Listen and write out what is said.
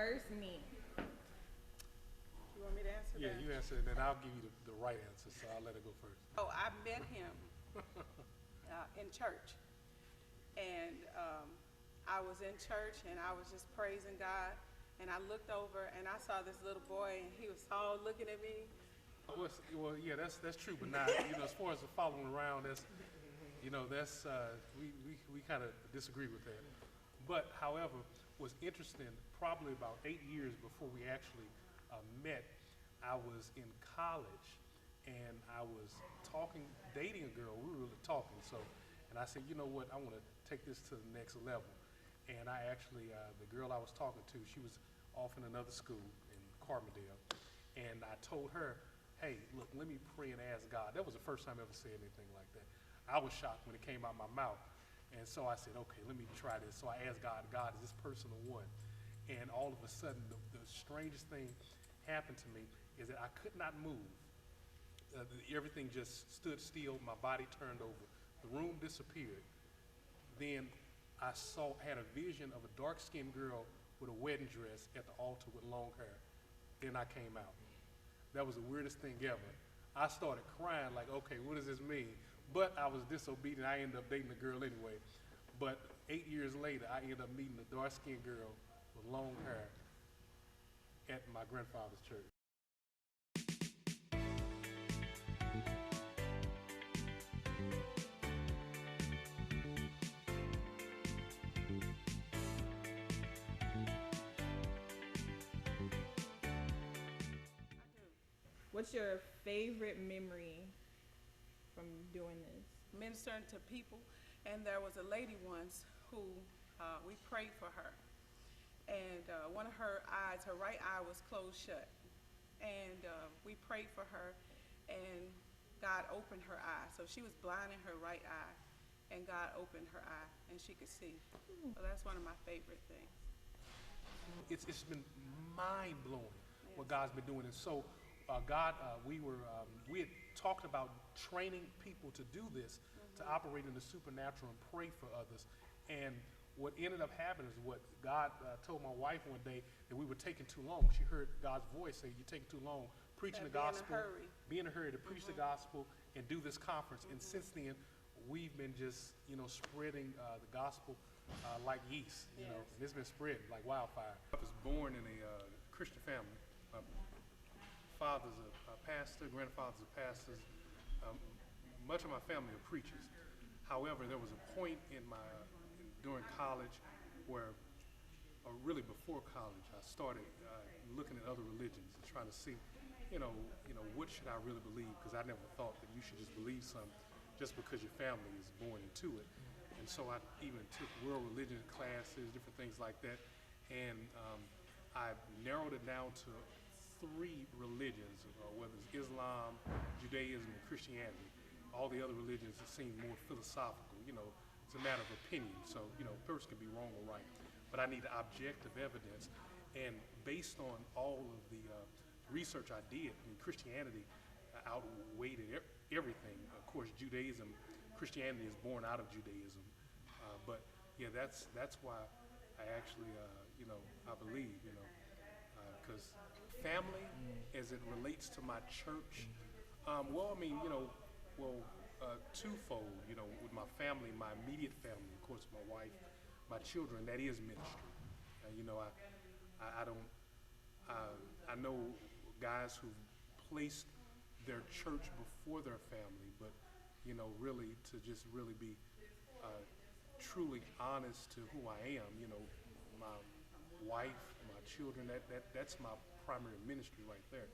first meet? You want me to answer Yeah, that? you answer, and then I'll give you the right answer, so I'll let it go first. Oh, I met him in church. And I was in church and I was just praising God. And I looked over and I saw this little boy and he was all looking at me. Well, yeah, that's true, but not, as far as the following around, that's we kind of disagree with that. But however, what's interesting, probably about 8 years before we actually met, I was in college and I was dating a girl. We were really talking, and I said, you know what, I want to take this to the next level. And I actually, the girl I was talking to, she was off in another school in Carbondale, and I told her, hey, look, let me pray and ask God. That was the first time I ever said anything like that. I was shocked when it came out my mouth. And so I said, okay, let me try this. So I asked God, is this person the one? And all of a sudden, the strangest thing happened to me is that I could not move. Everything just stood still. My body turned over. The room disappeared. Then I had a vision of a dark-skinned girl with a wedding dress at the altar with long hair. Then I came out. That was the weirdest thing ever. I started crying like, okay, what does this mean? But I was disobedient. I ended up dating the girl anyway. But 8 years later, I ended up meeting a dark-skinned girl with long hair at my grandfather's church. What's your favorite memory from doing this? Ministering to people, and there was a lady once who we prayed for her, and one of her eyes, her right eye, was closed shut, and we prayed for her, and God opened her eye. So she was blind in her right eye, and God opened her eye, and she could see. So that's one of my favorite things. It's been mind blowing what God's been doing, and so. We had talked about training people to do this, to operate in the supernatural and pray for others. And what ended up happening is what God told my wife one day, that we were taking too long. She heard God's voice say, you're taking too long preaching the gospel. Be in a hurry to preach the gospel and do this conference. And since then, we've been just, spreading the gospel like yeast, and it's been spread like wildfire. I was born in a Christian family. Father's a pastor, grandfather's a pastor. Much of my family are preachers. However, there was a point during college where, or really before college, I started looking at other religions and trying to see, what should I really believe? Because I never thought that you should just believe something just because your family is born into it. And so I even took world religion classes, different things like that, and I narrowed it down to 3 religions, whether it's Islam, Judaism, and Christianity. All the other religions seem more philosophical. It's a matter of opinion. So, a person can be wrong or right. But I need objective evidence. And based on all of the research I did, Christianity outweighed everything. Of course, Christianity is born out of Judaism. But yeah, that's why I actually, I believe, because family, as it relates to my church, twofold. With my family, my immediate family, of course, my wife, my children, that is ministry. I know guys who've placed their church before their family, but really to just really be truly honest to who I am. My wife, my children, that's my primary ministry right there.